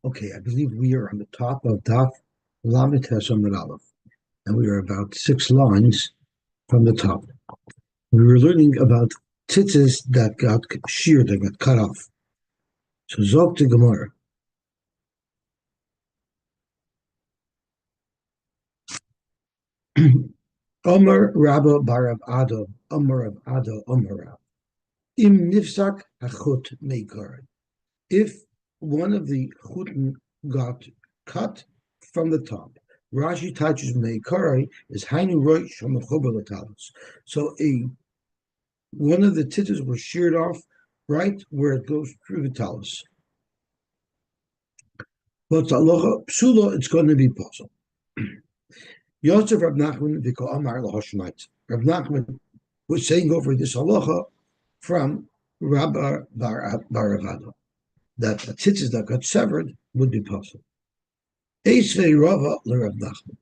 Okay, I believe we are on the top of Daf Lamed Amud Aleph, and we are about 6 lines from the top. We were learning about tzitzis that got sheared, that got cut off. So Zog to Gemara. Omer Rabba Barav Ado, Omer of Ado, Omer Rab. Im Nifsak Hachut Meikar. If one of the chutin got cut from the top, Rashi touches Meikari is Hainu Roish from the Latalos. So one of the tzitzis were sheared off right where it goes through the talus. But aloha psula, it's going to be possible. Yosef Rav Nachman v'ko Amar lahoshemayt. Rav Nachman was saying over this halacha from Rabbi Baravado that the tzitzis that got severed would be possible. Eisvei Rava leRav Nachman.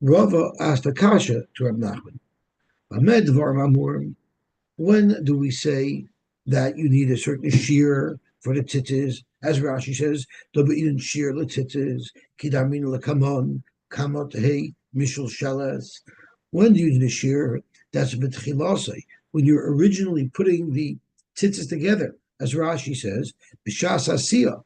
Rava asked a kasha to Rav Nachman. Amed dvar mamurim. When do we say that you need a certain shear for the tzitzis? As Rashi says, "Doba'in shear letzitzis kidamin lekamon kamot hey mishul shalas." When do you need a shear? That's b'tchilasei, when you're originally putting the tzitzis together, as Rashi says, b'shas asiyah.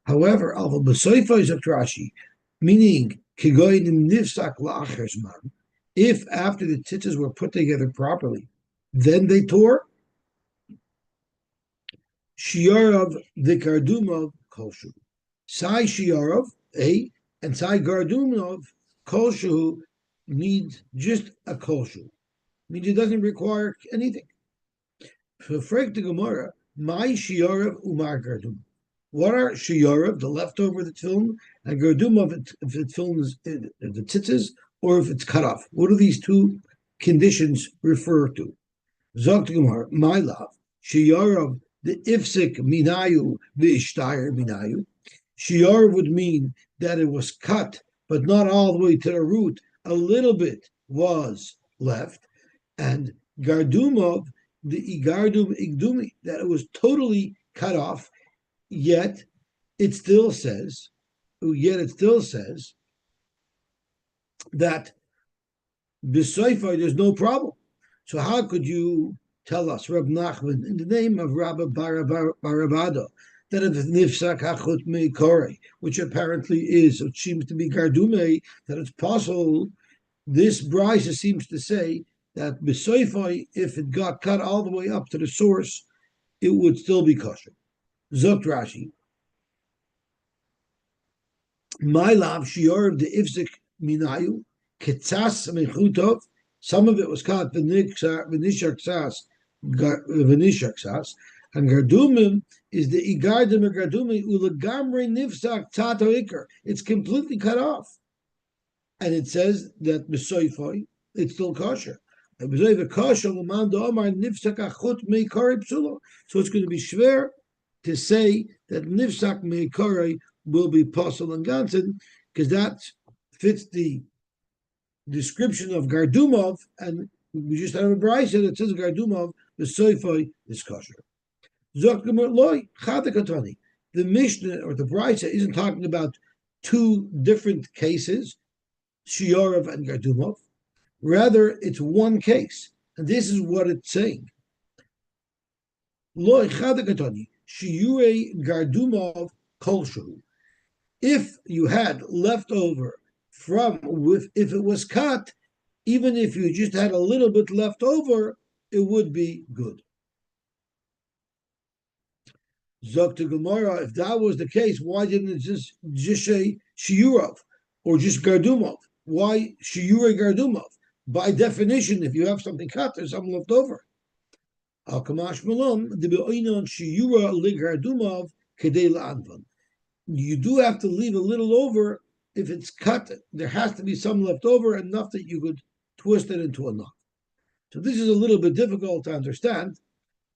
However, alva b'soifa is up to Rashi, meaning kigoyin nifsak la'acher zman. If after the tzitzis were put together properly, then they tore. Shiarav the Gardumov Kolshu. Sai Shiarav, and Sai Gardumov Kolshu needs just a Kolshu. Means it doesn't require anything. For Frek the Gemara, my Shiarav Umar Gardum. What are Shiarav, the leftover of the film, and Gardumov if the film is the tzitzis, or if it's cut off? What do these two conditions refer to? Zog to Gemara, my love, Shiarav the ifsik minayu v'ishtayer minayu. Shiar would mean that it was cut, but not all the way to the root. A little bit was left. And gardumov, the igardum igdumi, that it was totally cut off, yet it still says that b'soifai there's no problem. So how could you tell us, Rab Nachman, in the name of Rabbi Baravado, that if nifsak hachut meikore, which apparently is, it seems to be gardume, that it's possible. This brisa seems to say that b'soifai, if it got cut all the way up to the source, it would still be kosher. Zot Rashi, my lav shior of the ifzik minayu ketzas mechutov. Some of it was cut v'nishak and gardumim is the igardim of gardumim ulagamre nifsak tato ikar. It's completely cut off, and it says that b'soifoi it's still kosher. So it's going to be schwer to say that nifsak meikare will be possible and ganzen, because that fits the description of Gardumov, and we just have a brisa that says Gardumov, the soifai is kosher. The Mishnah or the brisa isn't talking about two different cases, Shiorov and Gardumov. Rather, it's one case, and this is what it's saying. Shiure Gardumov kolshu. If you had leftover if it was cut, even if you just had a little bit left over, it would be good. Zok to Gemara, if that was the case, why didn't it just say Shiurov or just Gardumov? Why Shiure Gardumov? By definition, if you have something cut, there's something left over. Al Kamash Malom, the Be'oinon Shiura Li Gardumov Kedei La'anvan. You do have to leave a little over. If it's cut, there has to be some left over, enough that you could twist it into a knot. So this is a little bit difficult to understand,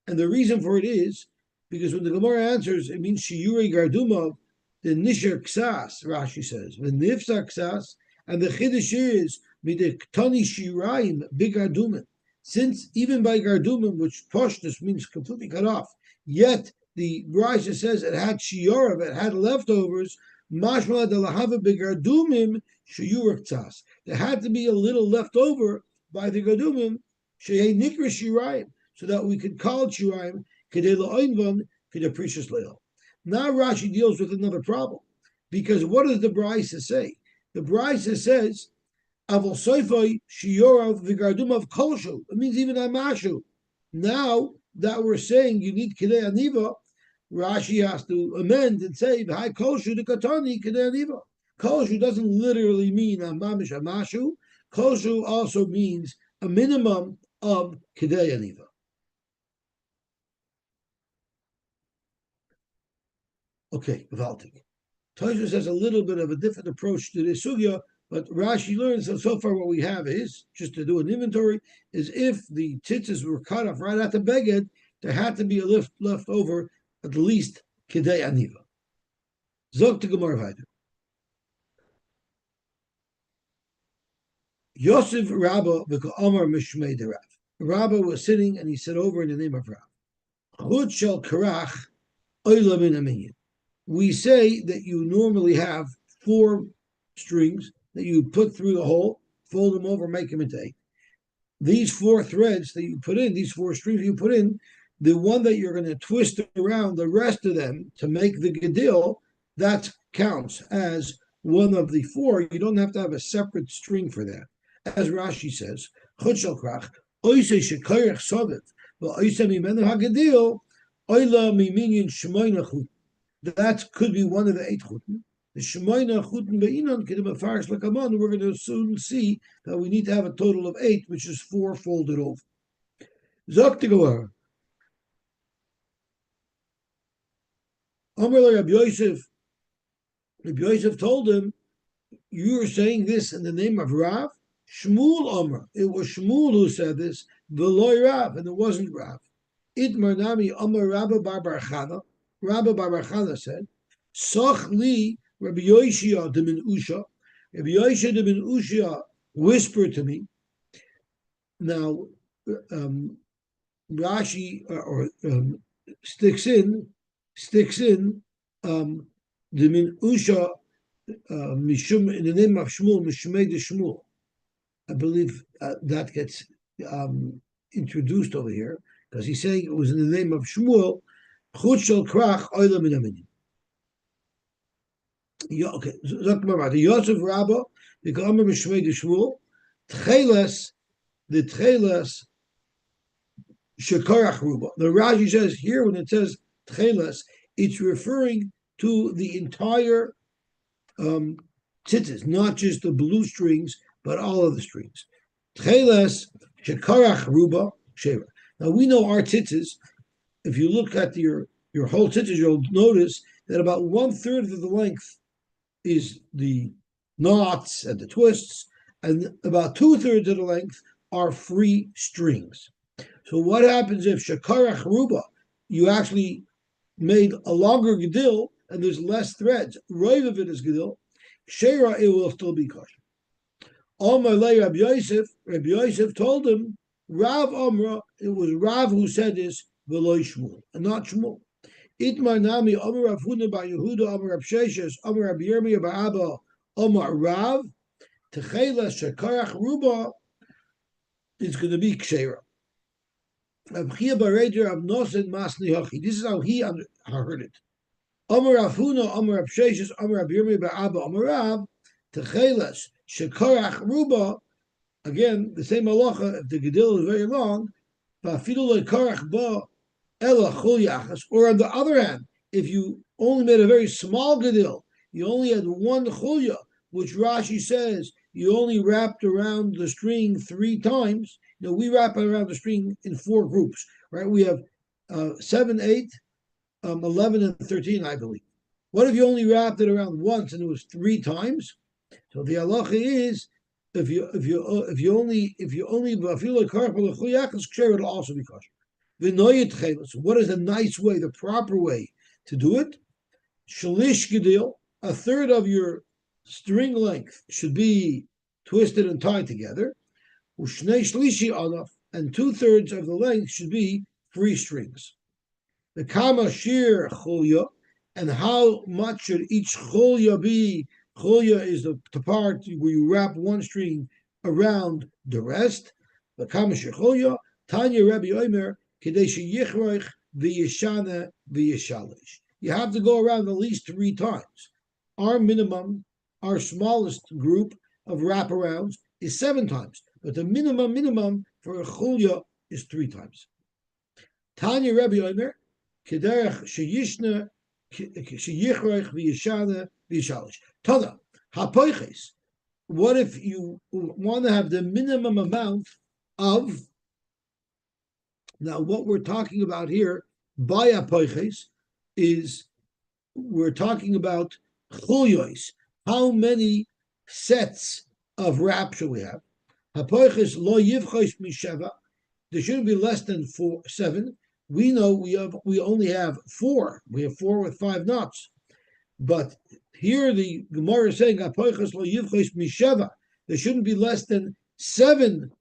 and the reason for it is because when the Gemara answers, it means Shiure Gardumov, the Nisher Ksas, Rashi says, the Nifsa Ksas, and the Chiddush is Midektani Shiraim Bigardumin. Since even by Gardumim, which Pashtus means completely cut off, yet the Brisa says it had shiyorav, it had leftovers. Mashma de lahava begardumim sheyurak tzas. There had to be a little left over by the gardumim sheyei nikra shirayim, so that we could call shirayim kedei la'oinvan kedei precious leil. Now Rashi deals with another problem, because what does the Brisa say? The Brisa says avol soifoi shiyorav v'gardumav kolshu. It means even amashu. Now that we're saying you need kedei aniva, Rashi has to amend and say "Hi kolshu de katani kedei aniva." Kolshu doesn't literally mean a mamish amashu. Kolshu also means a minimum of kedei aniva. Okay, Valtik. Tosfos has a little bit of a different approach to this sugya, but Rashi learns that so far what we have is, just to do an inventory, is if the tzitzis were cut off right at the beged, there had to be a left over at least kedei aniva. Zog to Gemara weiter. Yosef Rabba v'ka'amar mishmei de Rav. Rabba was sitting and he said over in the name of Rav. Chut shel karach oila min aminyan. We say that you normally have 4 strings that you put through the hole, fold them over, make them into 8. These 4 threads that you put in, these 4 strings you put in, the one that you're going to twist around the rest of them to make the gedil, that counts as one of the 4. You don't have to have a separate string for that. As Rashi says, chut shel krach, oise shekarech sovet, v'oise mimenu hagedil, oila miminyan shmoyna chut. That could be one of the 8 chutin. The Shemoyna chutin be'inon kedim afarish lakaman. We're going to soon see that we need to have a total of 8, which is 4 folded over. Zok to Gemara. Amar Rabbi Yosef. Rabbi Yosef told him, "You are saying this in the name of Rav." Shmuel Amar. It was Shmuel who said this. V'loy Rav, and it wasn't Rav. Itmar nami Amar Rabba bar Chana. Rabbi Bar Chana said, "Soch li Rabbi Yoshia de Min Usha." Rabbi Yoshia de Min Usha whispered to me. Now, Rashi sticks in the Min Usha mishum in the name of Shmuel, Mishmei de Shmuel. I believe that gets introduced over here because he's saying it was in the name of Shmuel. Chut shel krach oila min aminyan. Okay, the Yosef Rabba, the Gomer Mishmei de Shmuel, the Tcheles shekarach ruba. The Rashi says here when it says Tcheles, it's referring to the entire tzitzis, not just the blue strings, but all of the strings. Tcheles shekarach ruba sheva. Now we know our tzitzis. If you look at your whole tzitzis, you'll notice that about 1/3 of the length is the knots and the twists, and about 2/3 of the length are free strings. So what happens if shekarach ruba, you actually made a longer gedil and there's less threads? Roiv of it is gedil. Sheira, it will still be kosher. Amalei Rabbi Yosef told him, Rav Amra, it was Rav who said this, v'lo Shmuel, and not Shmuel. Itmar nami Amar Rav Huna bar Yehuda, Amar Rav Sheshes, Amar Rav Yirmiyah bar Abba, Amar Rav, Techeles shekarach ruba, it's going to be kshera. Rav Chia bar Reder Rav Nosen Masni Hachi. This is how he heard it. Amar Rav Huna, Amar Rav Sheshes, Amar Rav Yirmiyah bar Abba, Amar Rav, Techeles shekarach ruba. Again, the same halacha, if the gedil is very long, or on the other hand, if you only made a very small gedil, you only had one chulya, which Rashi says you only wrapped around the string 3 times. You know, we wrap around the string in 4 groups, right? We have 7, 8, 11, and 13, I believe. What if you only wrapped it around once and it was 3 times? So the halacha is, if you only feel like it'll also be kosher. So what is the nice way, the proper way to do it? Shalish gedil, 1/3 of your string length should be twisted and tied together. Ushnei shlishi alaf, and 2/3 of the length should be free strings. The kama shir chulya, and how much should each chulya be? Chulya is the part where you wrap one string around the rest. The kama shir chulya, Tanya Rabbi Omer, kadeshi yichroich v'yishana v'yishalish. You have to go around at least 3 times. Our minimum, our smallest group of wraparounds is 7 times, but the minimum for a chulya is 3 times. Tanya Rabbi Omer, kederech sheyishna sheyichroich v'yishana v'yishalish. Tana hapoiches. What if you want to have the minimum amount of? Now, what we're talking about here by hapoiches is we're talking about chulyos. How many sets of wrap should we have? Hapoiches lo yivchosh misheva. There shouldn't be less than 7. We know we only have 4. We have 4 with 5 knots. But here the Gemara is saying hapoiches lo yivchosh misheva. There shouldn't be less than 7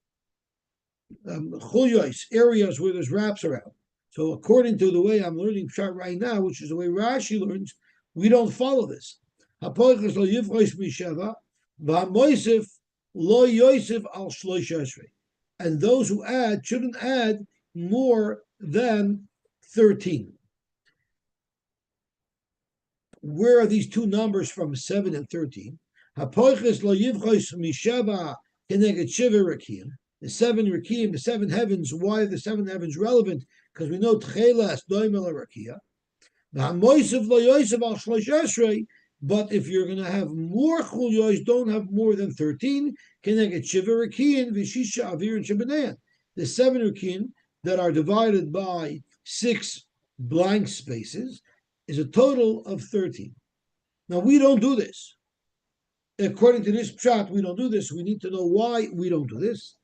chulyos, areas where there's wraps around. So according to the way I'm learning Pshat right now, which is the way Rashi learns, we don't follow this. Hapoiches lo yivchosh misheva, v'hamoisif lo yosef al shloisha esrei. And those who add shouldn't add more than 13. Where are these 2 numbers from, 7 and 13? Hapoiches lo yivchosh misheva keneged shiva rakim. The 7 rakim, the 7 heavens. Why are the 7 heavens relevant? Because we know tchelas doimel rakia. V'hamoisef lo yosef al shlosh esrei. But if you're going to have more chulyos, don't have more than 13. Keneged shiva rakim v'shisha avir and shebenean. The 7 rakim that are divided by 6 blank spaces is a total of 13. Now, we don't do this. According to this pshat, we don't do this. We need to know why we don't do this.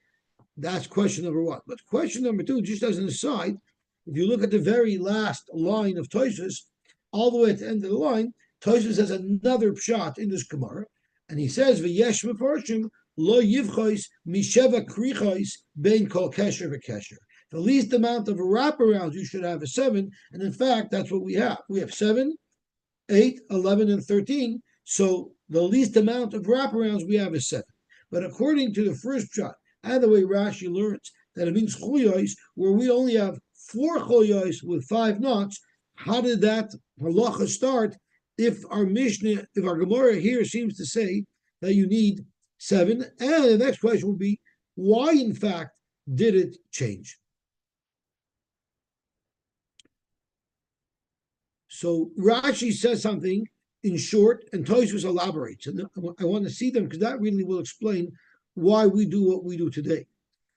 That's question number 1. But question number 2, just as an aside, if you look at the very last line of Tosfos, all the way at the end of the line, Tosfos has another pshat in this Gemara, and he says, "V'yesh mefarshim lo yivchos misheva krichos bein kol kesher v'kesher." The least amount of wraparounds you should have is 7, and in fact, that's what we have. We have 7, 8, 11, and 13. So the least amount of wraparounds we have is 7. But according to the first pshat, and the way Rashi learns that it means chulyos, where we only have 4 chulyos with 5 knots, how did that halacha start? If our Mishnah, if our Gemara here seems to say that you need 7, and the next question would be, why in fact did it change? So Rashi says something in short, and Tosfos elaborates, and I want to see them because that really will explain why we do what we do today.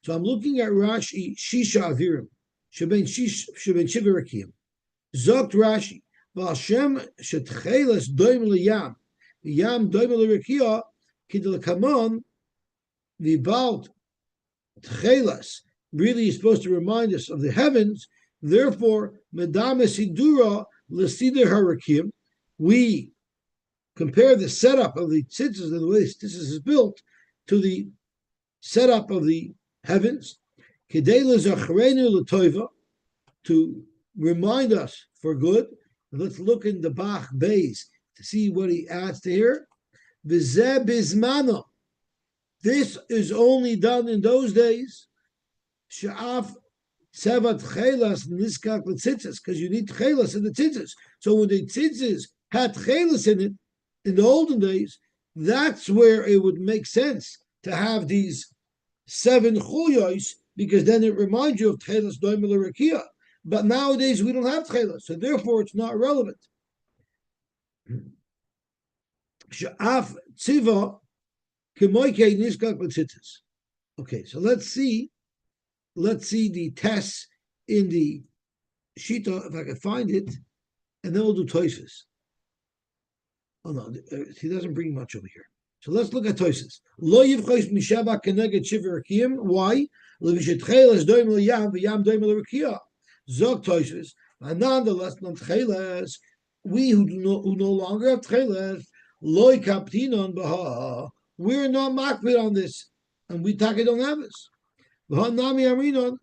So I'm looking at Rashi, Shisha Avirim, Sheben Shiva Rakim. Zogt Rashi, V'Hashem Shetcheles Doim L'Yam, Yam Doim L'Rakia, Kid'Lakamon, V'Balt Tcheles, really is supposed to remind us of the heavens. Therefore, Medame Sidura L'Sider Harakim, we compare the setup of the tzitzis and the way the tzitzis is built to the setup of the heavens, to remind us for good. Let's look in the Bach Beis to see what he adds to here. This is only done in those days. Because you need tchelas in the tzitzis. So when the tzitzis had tchelas in it, in the olden days, that's where it would make sense to have these 7 chulyos, because then it reminds you of tchelas doimel rakia. But nowadays we don't have tchelas, so therefore it's not relevant. Sha'af tziva kemoikei niskak b'tzitzis. Okay, so let's see the tests in the Shita, if I can find it, and then we'll do Tosfos. Oh no, he doesn't bring much over here. So let's look at Tosfos. Lo yivchos mishava keneged shiva rakim. Why? Levishetcheles doim liyam v'yam doim l'rakia. Zog Tosfos. Nonetheless, non tcheles. We who no longer have tcheles, loy kaptinon b'ha. We're not makbid on this, and we don't have this. V'hanami arinon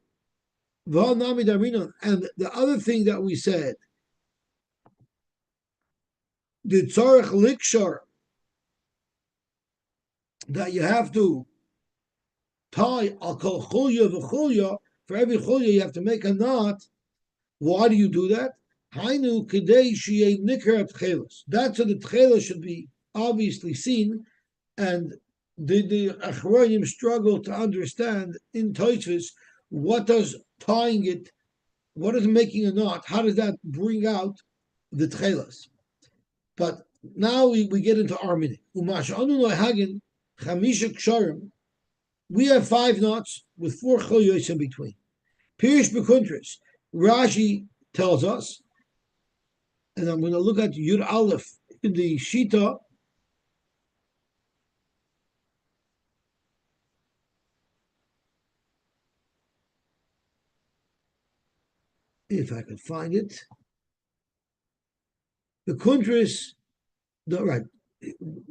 the other thing that we said, the tzorech likshar, that you have to tie al kol chulya v'chulya, for every chulya you have to make a knot. Why do you do that? Hainu kedei sheyeh nikar tchelas. That's so the tchelas should be obviously seen, and the Achronim struggle to understand in Tosfos what does tying it, what is making a knot, how does that bring out the tchelas? But now we get into our meaning. We have 5 knots with 4 cholyos in between. Pirish b'kuntris. Rashi tells us, and I'm going to look at Yud Aleph in the Shita. If I could find it. The kuntris, right.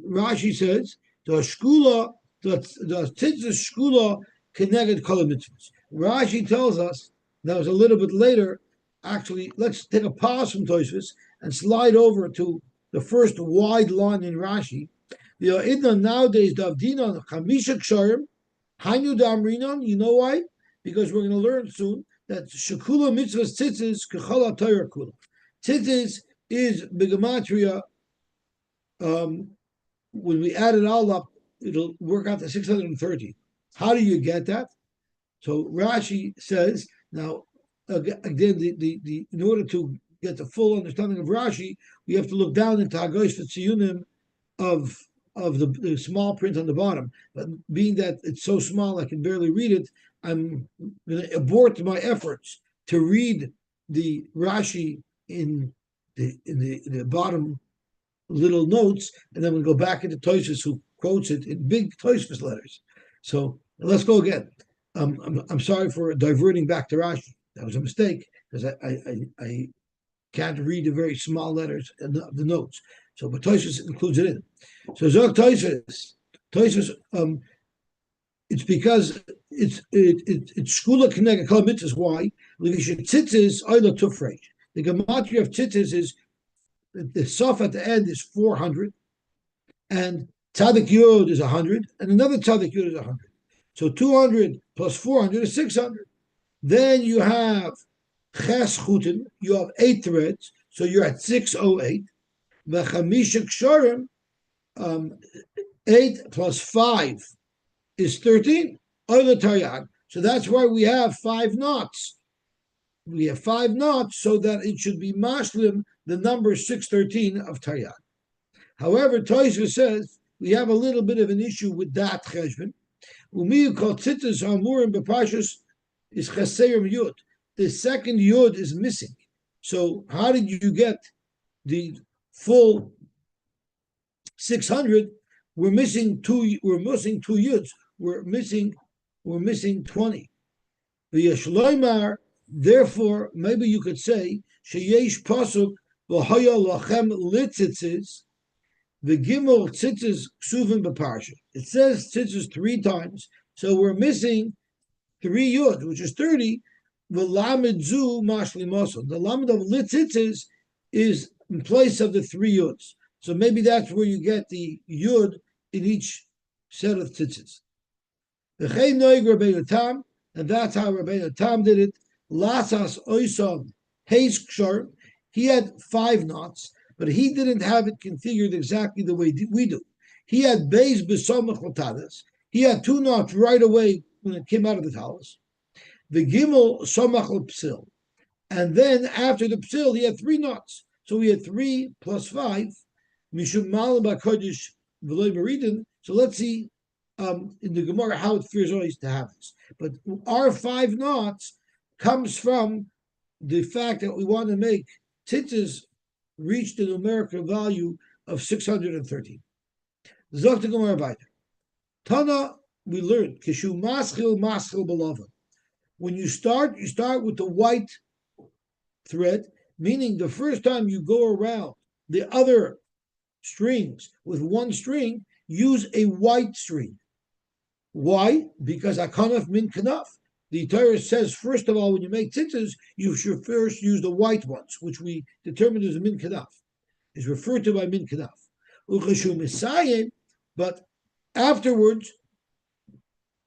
Rashi says, the shkula, the tzitzis shkula keneged kol mitzvahs. Rashi tells us, that was a little bit later, actually, let's take a pause from Tosfos and slide over to the first wide line in Rashi. The idna nowadays davdinan chamisha ksharim, hainu damrinan. You know why? Because we're going to learn soon that shekula mitzvahs tzitzis kechala Torah kula. Tzitzis is bigamatria. When we add it all up, it'll work out to 630. How do you get that? So Rashi says, now again, in order to get the full understanding of Rashi, we have to look down into Hagosh V'Tziyunim of the small print on the bottom. But being that it's so small I can barely read it, I'm going to abort my efforts to read the Rashi in the bottom little notes, and then we'll go back into Tosfos, who quotes it in big Tosfos letters. So let's go again. I'm sorry for diverting back to Rashi. That was a mistake, because I can't read the very small letters in the notes. So, but Tosfos includes it in. So Zog Tosfos, it's because it's shkula keneged kol mitzvahs. Why? Tzitzis oila tufresh. The gematria of tzitzis is the sof at the end is 400, and tzaddik yud is 100, and another tzaddik yud is 100. So 200 plus 400 is 600. Then you have ches chutin, you have 8 threads, so you're at 608. V'chamisha ksharim, 8 plus 5 is 13. Oila taryag. So that's why we have 5 knots. We have 5 knots so that it should be mashlim the number 613 of taryag. However, Tosfos says we have a little bit of an issue with that cheshbon. Umiyu kol tzitzis hamurim b'pashus is cheserim yud. The second yud is missing. So how did you get the full 600? We're missing 2. We're missing 2 yuds. We're missing 20. The Yeshloimar. Therefore, maybe you could say sheyesh pasuk v'haya lachem litzitzis v'gimel tzitzis ksuvim b'parsha. It says tzitzis 3 times, so we're missing 3 yud, which is 30. V'lamed zu mashli mosel. The lamed of litzitzis is in place of the 3 yuds. So maybe that's where you get the yud in each set of tzitzis. V'chein noig Rabbeinu Tam, and that's how Rabbeinu Tam did it. Lasas oisam heis kshar. He had 5 knots, but he didn't have it configured exactly the way we do. He had beis b'samach l'tadas. He had 2 knots right away when it came out of the talis. The gimel samach l'psil, and then after the psil he had 3 knots. So he had 3 plus 5. Mishum malam b'kodesh v'loy meridin. So let's see in the Gemara how it fears always to have this. But our 5 knots comes from the fact that we want to make tzitzis reach the numerical value of 613. Zok the Gemara Baita. Tana, we learned kishu maschil belava. When you start with the white thread, meaning the first time you go around the other strings with 1 string, use a white string. Why? Because akanaf min kanaf. the Torah says, first of all, when you make tzitzis, you should first use the white ones, which we determined as a min kadaf. Is referred to by min kadaf. Uchashu Messiah, but afterwards,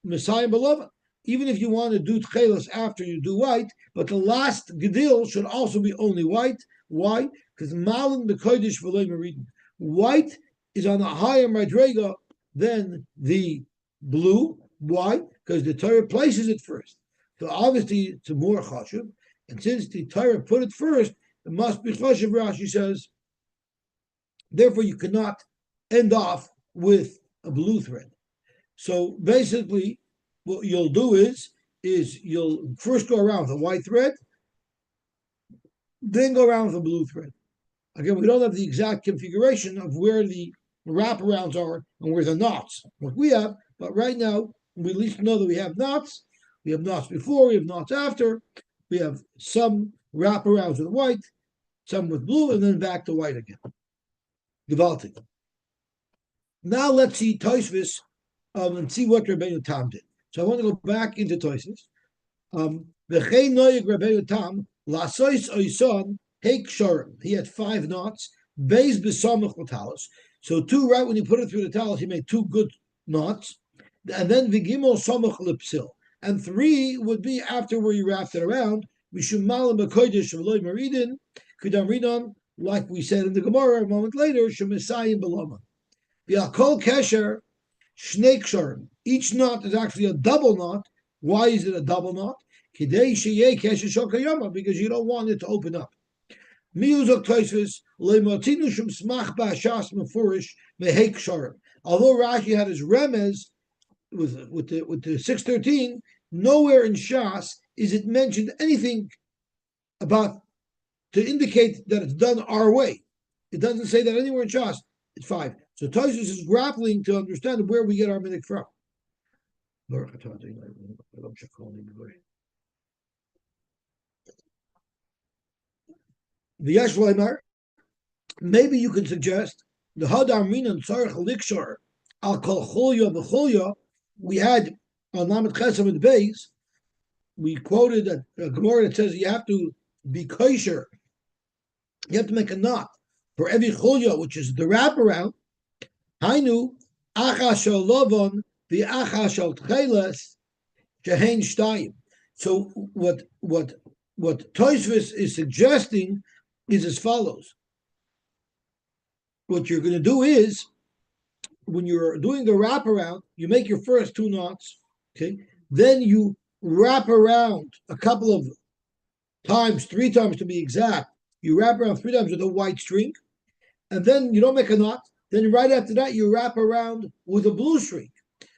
Messiah beloved. Even if you want to do tchelas after you do white, but the last gedil should also be only white. Why? Because malin b'kodesh v'loy meridin. White is on a higher madrega than the blue. Why? Because the Torah places it first. So obviously it's a more chashuv, and since the Torah put it first, it must be chashuv. Rashi says, therefore you cannot end off with a blue thread. So basically, what you'll do is you'll first go around with a white thread, then go around with a blue thread. Again, we don't have the exact configuration of where the wraparounds are and where the knots, what we have, but right now, we at least know that we have knots. We have knots before, we have knots after. We have some wraparounds with white, some with blue, and then back to white again. Gewaltig. Now let's see Tosfos and see what Rabbeinu Tam did. So I want to go back into Tosfos. V'chei noyeg Rabbeinu Tam lasois oison heik shorim. He had 5 knots. Beis b'samach l'talos. So 2 right when you put it through the talos, he made 2 good knots, and then v'gimel samach l'psil. And 3 would be after where you wrapped it around. Mishum malam b'kodesh v'loy meridin kudam ridon, like we said in the Gemara a moment later. Shemisayim b'loma. V'akol kesher. Snake sharm. Each knot is actually a double knot. Why is it a double knot? Because you don't want it to open up. Although Rashi had his remez with the 613, nowhere in Shas is it mentioned anything about to indicate that it's done our way. It doesn't say that anywhere in Shas. It's 5. So Tosfos is grappling to understand where we get our minhag from. The Yeshleimer, maybe you could suggest the Hadar Minan Tzarech Likshar Al Kol Cholya B'Cholya. We had on Lamed Chesam and Beis, we quoted a Gemara that says you have to be kosher. You have to make a knot for every Cholya, which is the wraparound. Hainu acha shel lovon the acha shel tcheles shehein shtayim. So what Tosfos is suggesting is as follows. What you're going to do is, when you're doing the wraparound, you make your first 2 knots, okay? Then you wrap around a couple of times, 3 times to be exact. You wrap around 3 times with a white string, and then you don't make a knot. Then right after that, you wrap around with a blue string.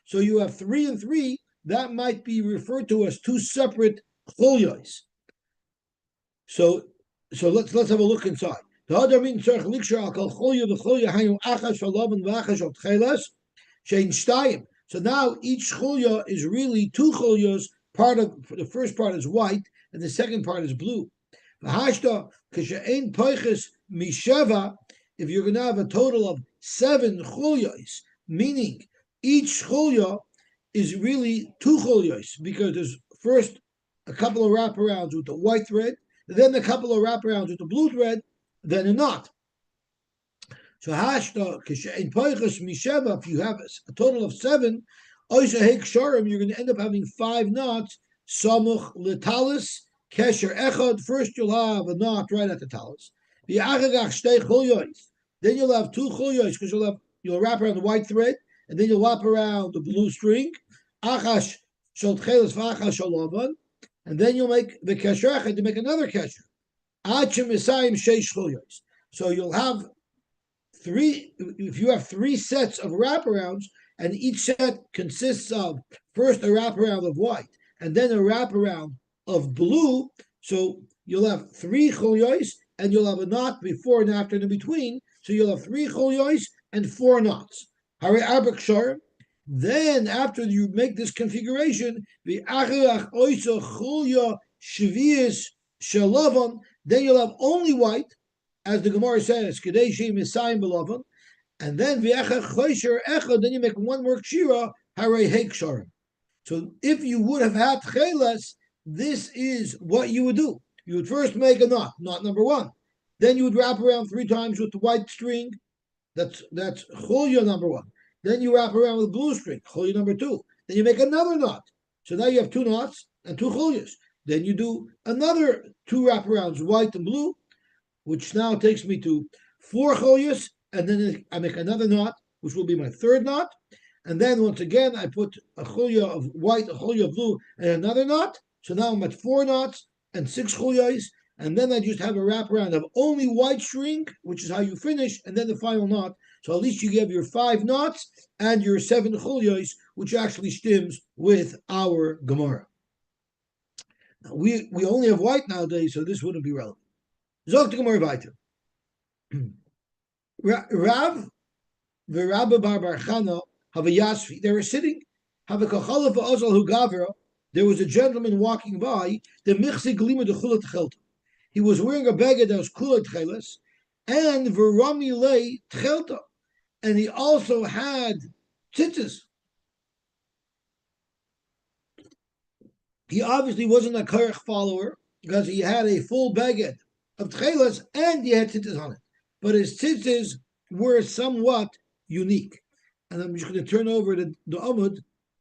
So you have 3 and 3. That might be referred to as 2 separate cholyos. So let's have a look inside. So now each cholya is really 2 cholyos. Part of the first part is white, and the second part is blue. If you're going to have a total of 7 cholyos, meaning each cholya is really 2 cholyos, because there's first a couple of wraparounds with the white thread, then a couple of wraparounds with the blue thread, then a knot. So if you have a total of 7, you're going to end up having 5 knots. Samuch letalis kesher echad. First you'll have a knot right at the talis. Then you'll have 2 cholyos, because you'll wrap around the white thread, and then you'll wrap around the blue string. Achash shel tcheles v'achash shel lavan, and then you'll make the kesher echad to make another kesher. So you'll have 3. If you have 3 sets of wraparounds, and each set consists of first a wraparound of white, and then a wraparound of blue, so you'll have 3 cholyos, and you'll have a knot before and after and in between. So you'll have 3 cholyos and 4 knots. Then after you make this configuration, the then you'll have only white, as the Gemara says, and then then you make 1 more kshira, hare heik sharim. So if you would have had tcheles, this is what you would do. You would first make a knot number one. Then you would wrap around 3 times with the white string. That's chulya number one. Then you wrap around with blue string, chulya number two. Then you make another knot. So now you have 2 knots and 2 chulyas. Then you do another 2 wraparounds, white and blue, which now takes me to 4 chulyas, and then I make another knot, which will be my third knot. And then once again, I put a chulya of white, a chulya of blue, and another knot. So now I'm at 4 knots and 6 chulyas. And then I just have a wraparound of only white string, which is how you finish, and then the final knot. So at least you get your 5 knots and your 7 chulyas, which actually stems with our Gemara. Now, we only have white nowadays, so this wouldn't be relevant. Zog to Gemara weiter. Rav v'Rabba bar Chana have a yasfi. They were sitting. Have a kachala v'azal hu gavra. There was a gentleman walking by. The michsi glima de chulat chelta. He was wearing a beged that was kulat cheles, and v'rami lei tchelta, and he also had tzitzis. He obviously wasn't a karech follower because he had a full beged of tcheles and he had tzitzis on it. But his tzitzis were somewhat unique. And I'm just going to turn over the Amud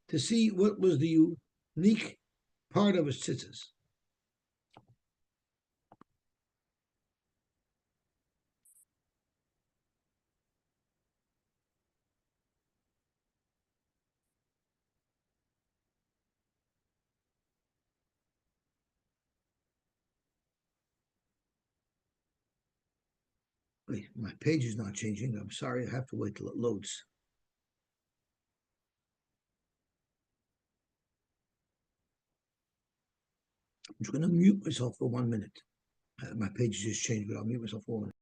to see what was the unique part of his tzitzis. Wait, my page is not changing. I'm sorry. I have to wait till it loads. I'm just going to mute myself for 1 minute. My page just changed, but I'll mute myself for 1 minute.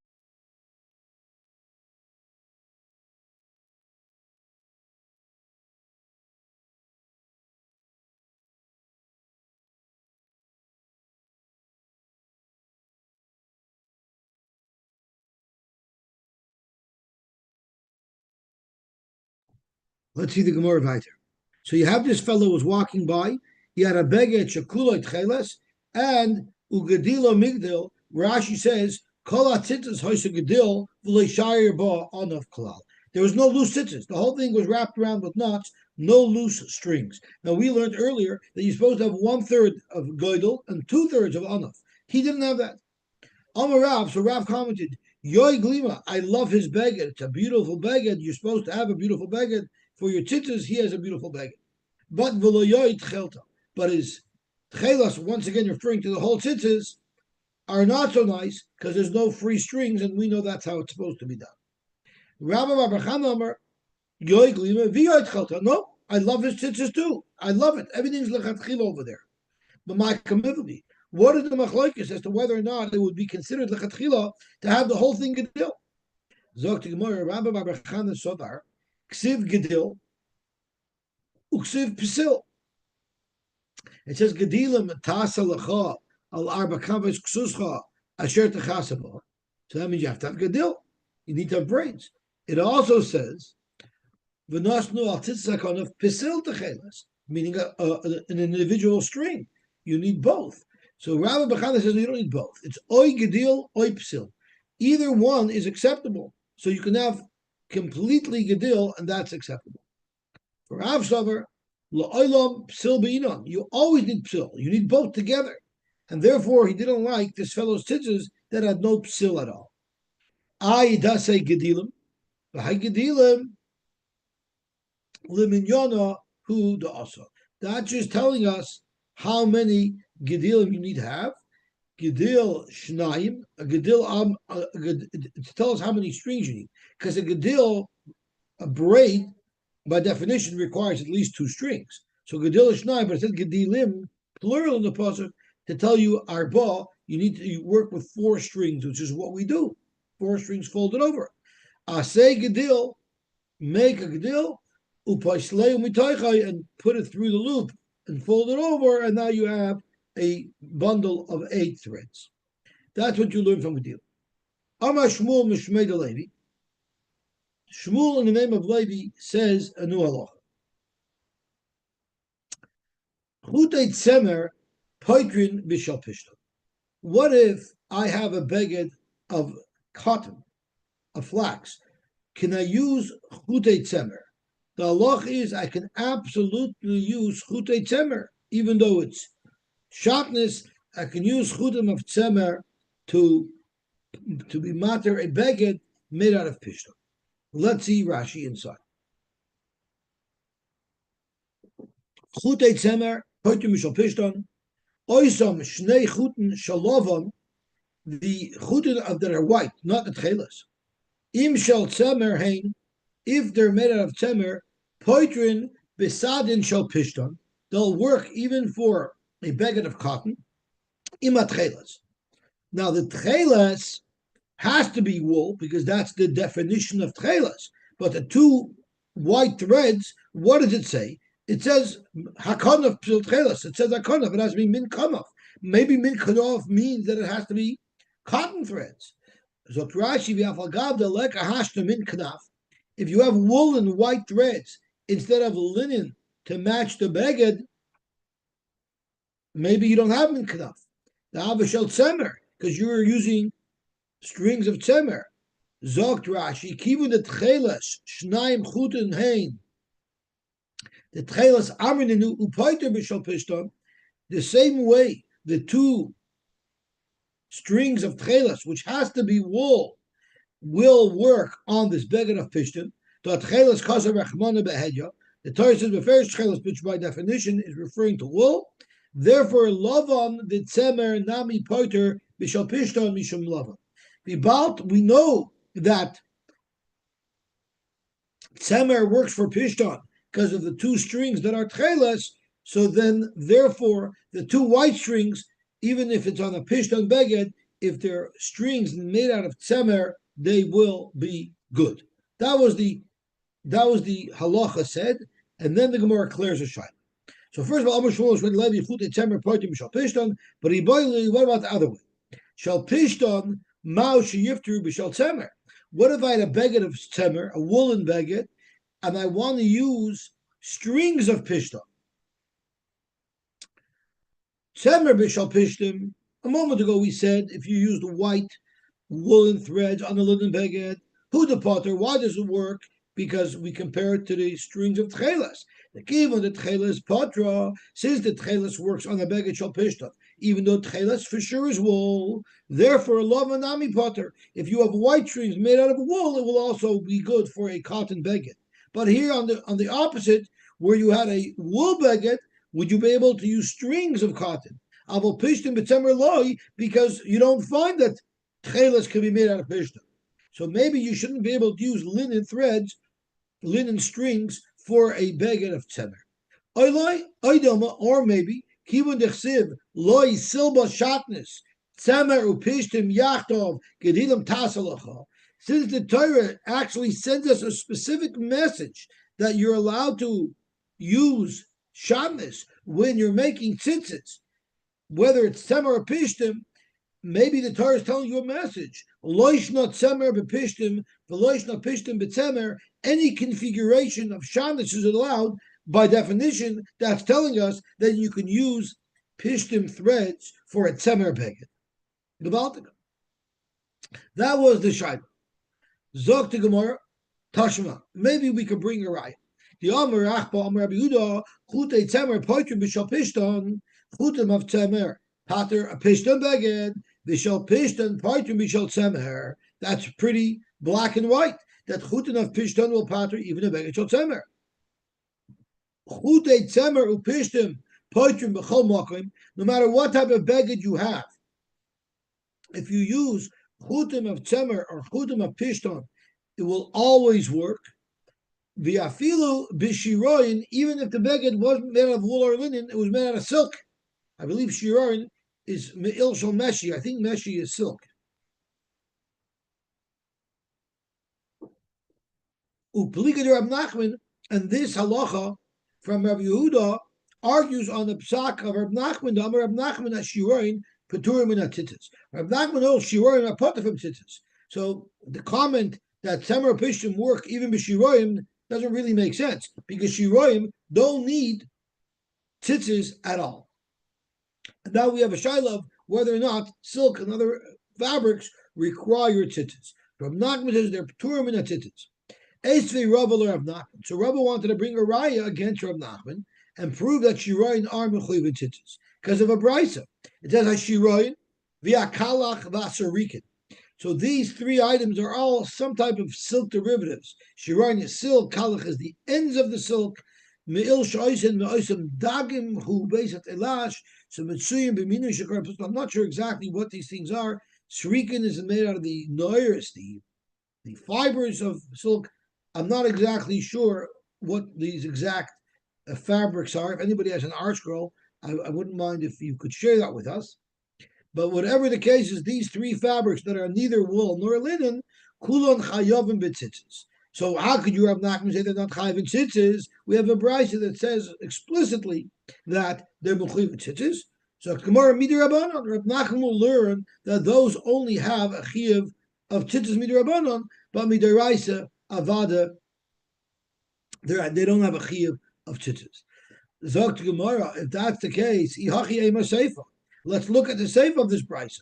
Let's see the Gemara weiter. So you have this fellow who was walking by. He had a beged shekulot cheles and ugadilo migdil. Rashi says kol atzitzis hoyse gedil v'leishayir ba onav klal. There was no loose tzitzis. The whole thing was wrapped around with knots, no loose strings. Now we learned earlier that you're supposed to have 1/3 of goydel and 2/3 of onav. He didn't have that. Amar Rav, so Rav commented, Yoy glima, I love his beged. It's a beautiful beged. You're supposed to have a beautiful beged. For your tzitzis, he has a beautiful beged. But v'loyoy tchelta. But his tchelas, once again referring to the whole tzitzis, are not so nice because there's no free strings, and we know that's how it's supposed to be done. Rabbi Barbachan Amar, Yoy glima v'yoy tchelta. No, I love his tzitzis too. I love it. Everything's lechatchila over there. But my kamivli, what is the machlokes as to whether or not it would be considered lechatchila to have the whole thing gedil? Zok to Gemara, Rabbi Barbachan Sodar, ksiv gedil, uksiv pisil. It says gedilim tasa lecha al arba kaves ksuscha asher techasava. So that means you have to have gedil. You need to have braids. It also says v'nosnu al tzitzakon of pisil techeles, meaning an individual string. You need both. So Rabbi Bechana says you don't need both. It's oy gedil, oy psil. Either one is acceptable. So you can have completely gedil, and that's acceptable. For Rav Savar, la'olam psil be'inon. You always need psil. You need both together. And therefore, he didn't like this fellow's tzitzis that had no psil at all. I does say gedilim. V'hai gedilim liminyona hu da'asa. That's just telling us how many gedilim you need to have. Gedil shnayim, a gedil to tell us how many strings you need. Because a gedil, a braid, by definition, requires at least 2 strings. So gedil shnayim, but it says gedilim, plural in the pasuk, to tell you arba, you need to work with 4 strings, which is what we do. 4 strings folded over. Asay gedil, make a gedil, upaislei umitoichai, and put it through the loop and fold it over, and now you have a bundle of 8 threads. That's what you learn from Gedil. Amar Shmuel Mishmei de Levi. Shmuel, in the name of Levi, says a new halacha. Chutei tzemer poitrin bishal pishton. What if I have a beged of cotton, of flax? Can I use chutei tzemer? The halach is I can absolutely use chutei tzemer, even though it's shatnez. I can use chutim of tzemer to be mater a beged made out of pishton. Let's see Rashi inside. Chutei tzemer poitrin bishal pishton. Oisam shnei chuten shalovon. The chutin that are white, not the tchelas. Im shel tzemer hein, if they're made out of tzemer, poitrin besadin shel pishton, they'll work even for a beged of cotton. Ima tchelas. Now the tchelas has to be wool because that's the definition of tchelas. But the two white threads, what does it say? It says hakanaf pil tchelas. It says hakanaf. It has to be min kanaf. Maybe min kanaf means that it has to be cotton threads. So Rashi v'afalgavda leka hashta min kanaf. If you have wool and white threads instead of linen to match the beged, maybe you don't have min kanaf. The avashel tzemer because you are using strings of tzemer. Zogt Rashi kivun the tchelas shnaim chuten hein. The tchelas amrinu upaiter b'shal pishton. The same way the two strings of tchelas, which has to be wool, will work on this beged of pishton. The tchelas kaser rachmana behedya. The Torah says beferish tchelas, which by definition is referring to wool. Therefore, lavan the tzemer nami poiter b'shal pishton mishum lavan. We know that tzemer works for pishton because of the two strings that are tchelas. So then, therefore, the two white strings, even if it's on a pishton beged, if they're strings made out of tzemer, they will be good. That was the halacha said, and then the Gemara clears a shayla. So first of all, but what about the other way? Shall pishton mao sheyifteru b'shal tzemer. What if I had a beged of tzemer, a woolen beged, and I want to use strings of pishton? Tzemer b'shal pishton. A moment ago we said if you use the white woolen threads on the linen beged, who the potter? Why does it work? Because we compare it to the strings of tchelas. The key on the tchelas patra, since the tchelas works on a beged shal pishton, even though tchelas for sure is wool, therefore lavanami potter. If you have white strings made out of wool, it will also be good for a cotton beged. But here on the opposite, where you had a wool beged, would you be able to use strings of cotton? Avol pishton b'tzemer loy, because you don't find that tchelas can be made out of pishton. So maybe you shouldn't be able to use linen threads, linen strings for a beged of tzemer. Or maybe kivun dechsiv loy silba shatnus tzemer upishtim yachtov gedilim tasalacha. Since the Torah actually sends us a specific message that you're allowed to use shatnus when you're making tzitzis, whether it's tzemer or pishtim, maybe the Torah is telling you a message. Loishna tzemer b'pishtim, v'loishna pishtim b'tzemer. Any configuration of shatnus is allowed. By definition, that's telling us that you can use pishtim threads for a tzemer beged. That was the shayla. Zok to Gemara, Tashma. Maybe we could bring a raya. The Amar Achba Amar Rabbi Yehuda chutei tzemer poitrim b'shal pishton chutim of tzemer pater a pishton beged b'shal pishton poitrim b'shal tzemer. That's pretty black and white. That chutim of pishton will pater even a beged shal tzemer. Chutei tzemer upishtim poitrim b'chol makom. No matter what type of beged you have, if you use chutim of tzemer or chutim of pishton, it will always work. V'afilu b'shiroin, even if the beged wasn't made out of wool or linen, it was made out of silk. I believe shiroin is me'il shel meshi. I think meshi is silk. Upliga de Rab Nachman, and this halacha from Rabbi Yehuda argues on the psak of Rab Nachman. The Amar Rab Nachman at shiroin peturim min tzitzis. Rab Nachman knows shiroin are potter from tzitzis. So the comment that tzemer pishtim work even b'shiroim doesn't really make sense because shiroim don't need tzitzis at all. And now we have a shaila of whether or not silk and other fabrics require tzitzis. Rav Nachman says they're pturim in tzitzis. Esvei Rabba or Rav Nachman. So Rabba wanted to bring a raya against Rav Nachman and prove that shiroin are mechuyev in tzitzis because of a brisa. It says hashiroin via kalach vasarikin. So these three items are all some type of silk derivatives. Shiroin is silk, kalach is the ends of the silk. Me'il shoisen me'osim dagim hu beisat elash. So mitzuyim b'minu shekar. I'm not sure exactly what these things are. Sarikin is made out of the noirs, the fibers of silk. I'm not exactly sure what these exact fabrics are. If anybody has an art scroll, I wouldn't mind if you could share that with us. But whatever the case is, these three fabrics that are neither wool nor linen, kulon chayovim b'tzitzis. So how could you, Rav Nachman, say they're not chayav in tzitzis? We have a brisa that says explicitly that they're mechuyev in tzitzis. So Gemara midrabanan, Rav Nachman will learn that those only have a chiyuv of tzitzis midrabanan, but midaraisa avada, they don't have a chiyuv of tzitzis. Zok to Gemara, if that's the case, ihachi ema seifa. Let's look at the seifa of this brisa.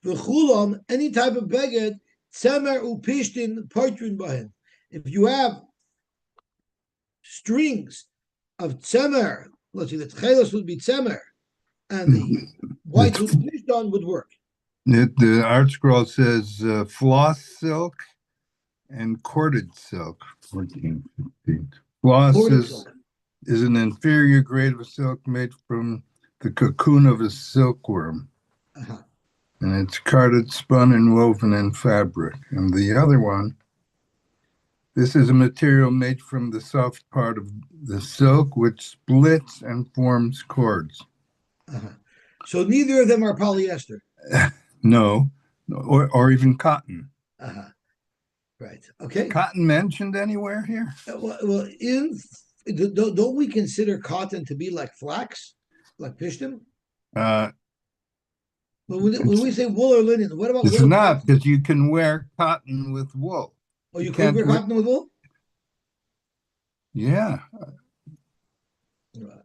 V'chulam, any type of beged, tzemer upishtin poitrin bahem. If you have strings of tzemer, let's see, the tchelos would be tzemer, and the white pishton would work. The art scroll says floss silk and corded silk. 14, 15. Floss is an inferior grade of silk made from the cocoon of a silkworm. And it's carded, spun, and woven in fabric. And the other one, this is a material made from the soft part of the silk, which splits and forms cords. So neither of them are polyester? No, or even cotton. Right, okay. Cotton mentioned anywhere here? Well, don't we consider cotton to be like flax? Like pishtim? When we say wool or linen, what about wool? It's not, because you can wear cotton with wool. Oh, you can't wear cotton with wool? Yeah.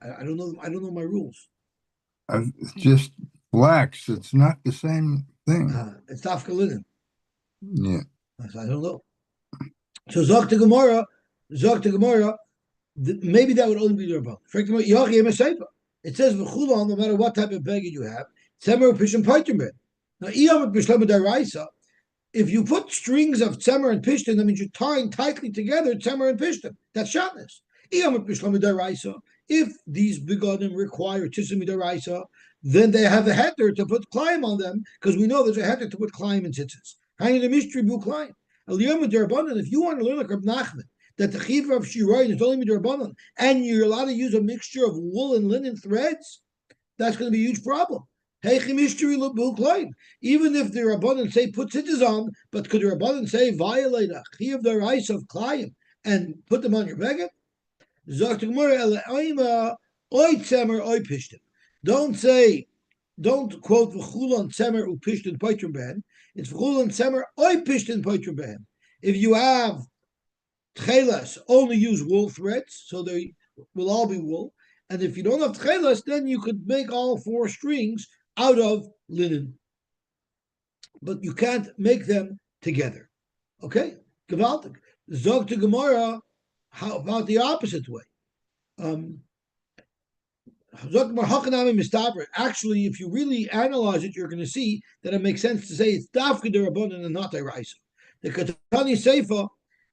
I don't know. I don't know my rules. It's just flax. It's not the same thing. It's dafka linen. Yeah. So I don't know. So Zok to Gemara, maybe that would only be the Rabban. It says v'chulan, no matter what type of beged you have, tzemer pishim paitim ben. Now, if you put strings of tzemer and pishtim, that means you're tying tightly together tzemer and pishtim. That's shatnez. If these begodim require tisim midaraisa, then they have a heter to put climb on them, because we know there's a heter to put climb in tzitzis. If you want to learn like Reb Nachman, that the chiva of shiroin is only midrabanan, and you're allowed to use a mixture of wool and linen threads, that's going to be a huge problem. Even if the rabbanan say put tzitzis on, but could the rabbanan say violate a chiv deraisa of klayim and put them on your beged? Don't quote v'chulan tzemer upishtin poitrim ben. It's v'chulan tzemer oy pishtin poitrim ben. If you have tchelas, only use wool threads, so they will all be wool. And if you don't have tchelas, then you could make all four strings out of linen. But you can't make them together. Okay? Gewaltig. Zog to Gemara, how about the opposite way? Actually, if you really analyze it, you're going to see that it makes sense to say it's dafka derabanan and not deraisa. The Katani Seifa,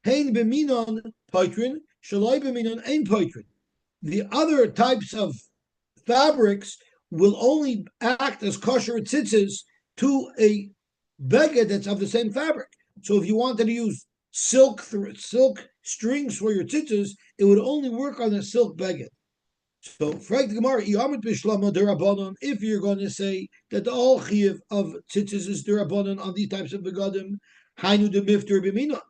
hein b'minon poitrin, shaloi b'minon ein poitrin. The other types of fabrics will only act as kosher tzitzis to a beged that's of the same fabric. So if you wanted to use silk strings for your tzitzis, it would only work on a silk beged. So, if you're going to say that the all chiyuv of tzitzis is derabanan on these types of begadim, hainu de mifter b'mina,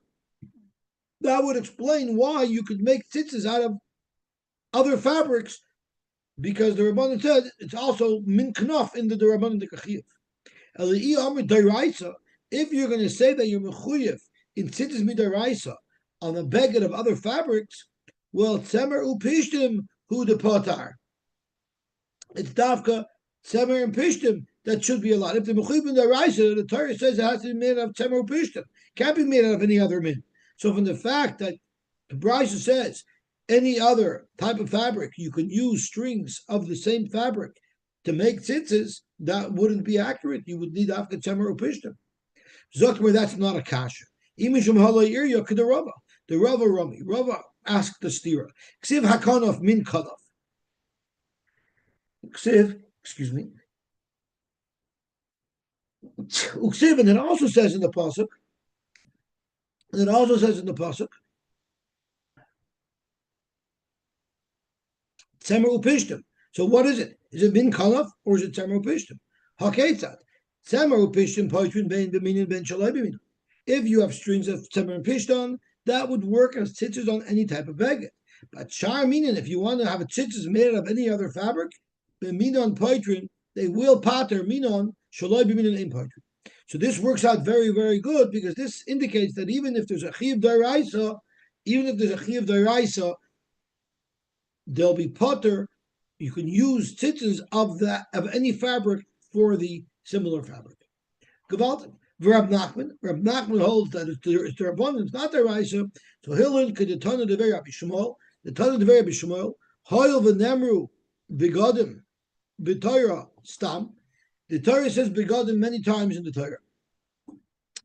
that would explain why you could make tzitzis out of other fabrics, because the rabbanan said it's also min knaf in the derabanan de chiyuv. If you're going to say that you're mechuyev in tzitzis midaraisa on a beged of other fabrics, well, tzemer upishtim hu de potar. It's dafka, tzemer, and pishtim that should be allowed. If the mechuyv deraisa, the Torah says it has to be made out of tzemer or pishtim. Can't be made out of any other min. So from the fact that the Braids says any other type of fabric, you can use strings of the same fabric to make tzitzis, that wouldn't be accurate. You would need dafka tzemer or pishtim. Zokmer, that's not a kasha. Imishum halay irya kedarava. The Rava Rami. Rava asked the stira. Ksiv hakanov min kanov. Ksiv, excuse me. Uksiv, and it also says in the pasuk. And it also says in the pasuk. Tzemer upishtim. So what is it? Is it min kanov or is it tzemer upishtim? Haketzat. Tzemer upishtim poitrin bein b'minin ben shalai b'minin. If you have strings of tzemer and pishton, that would work as tzitzis on any type of beged. But shar minin, if you want to have a tzitzis made of any other fabric, b'minon poitrin, they will pater minon shalai b'minin ein poitrin. So this works out very, very good because this indicates that even if there's a chiyuv d'oraisa, there'll be potter. You can use tzitzis of any fabric for the similar fabric. Gewaltig. Rab Nachman holds that it's their abundance, not their Raisa. So Hillel could the Tana de Rabbi Shmuel, the Tana de Rabbi Shmuel, Hoyel v'nemru begodim b'Torah stam. The Torah says begodim many times in the Torah.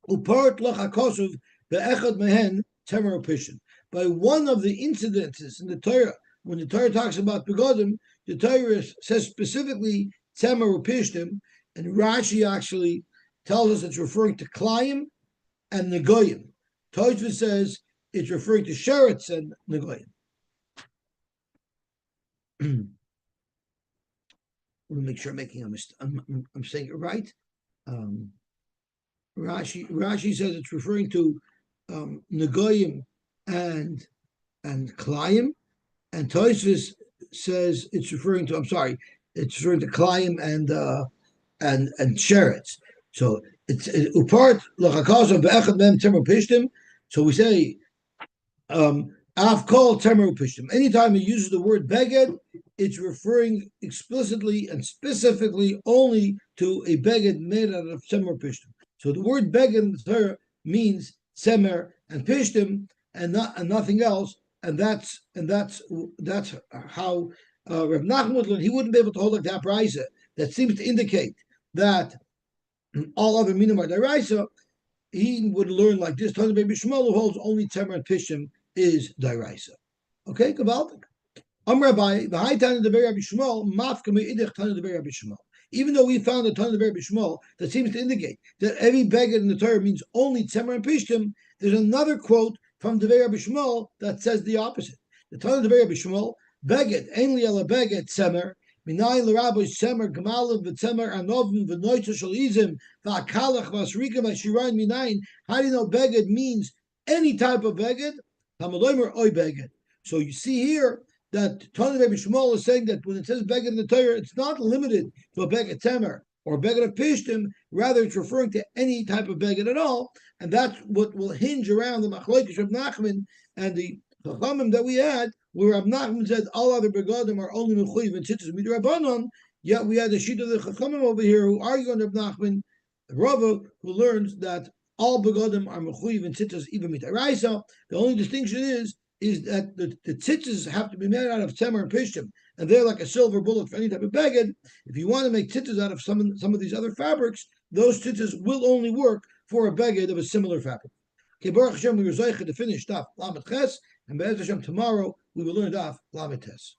Upart lach hakosov be'echad mehen temer pishin. By one of the incidences in the Torah, when the Torah talks about begodim, the Torah says specifically temer pishtim, and Rashi actually tells us it's referring to Klayim and Negoyim. Tosfos says it's referring to Sheretz and Negoyim. Let me make sure I'm making a mistake. I'm saying it right. Rashi says it's referring to Negoyim and Klayim, and Tosfos says it's referring to Klayim and Sheretz. So it's upart lachakaza be'echad mem temer pishtim. So we say af kol temer pishtim. Anytime he uses the word beged, it's referring explicitly and specifically only to a beged made out of temer pishtim. So the word beged in the Torah means temer and pishtim and nothing else. And that's how Rav Nachman, he wouldn't be able to hold like that brisa. That seems to indicate that all other minim are deraisa. He would learn like this. Tana Rabbi Shmuel, who holds only temer and pishtim, is deraisa. Okay, gewaltig. Rabbi, the high Tana de Rabbi Shmuel, mafka me'idich Tana de Rabbi Shmuel. Even though we found a Tana de Rabbi Shmuel that seems to indicate that every beged in the Torah means only temer and pishtim, there's another quote from the Rabbi Shmuel that says the opposite. The Tana de Rabbi Shmuel, beged, ainli ala beged, temer, Minay l'rabbi semer gmalim v'temer anovim v'noita shalizim v'akalach v'asrika v'shirayin minayin. How do you know beged means any type of beged? Hamaloimer oy beged. So you see here that Tana Rabbi Shmuel is saying that when it says beged in the Torah, it's not limited to a beged temer or a beged of pishtim. Rather, it's referring to any type of beged at all, and that's what will hinge around the machlokes of Nachman and the chachamim that we had, where Rab Nachman said all other begadim are only mechuyev and tzitzis midrabanan. Yet we had the sheet of the chachamim over here who argue on Rab Nachman, Rava, who learns that all begadim are mechuyev and tzitzis even mitaraisa. The only distinction is that the tzitzis have to be made out of temer and pishtim, and they're like a silver bullet for any type of beged. If you want to make tzitzis out of some of these other fabrics, those tzitzis will only work for a beged of a similar fabric. Okay, Baruch Hashem, we were zeicha to finish Daf Lamed Ches, and Be'ez Hashem tomorrow we will learn Daf Lamed Tes.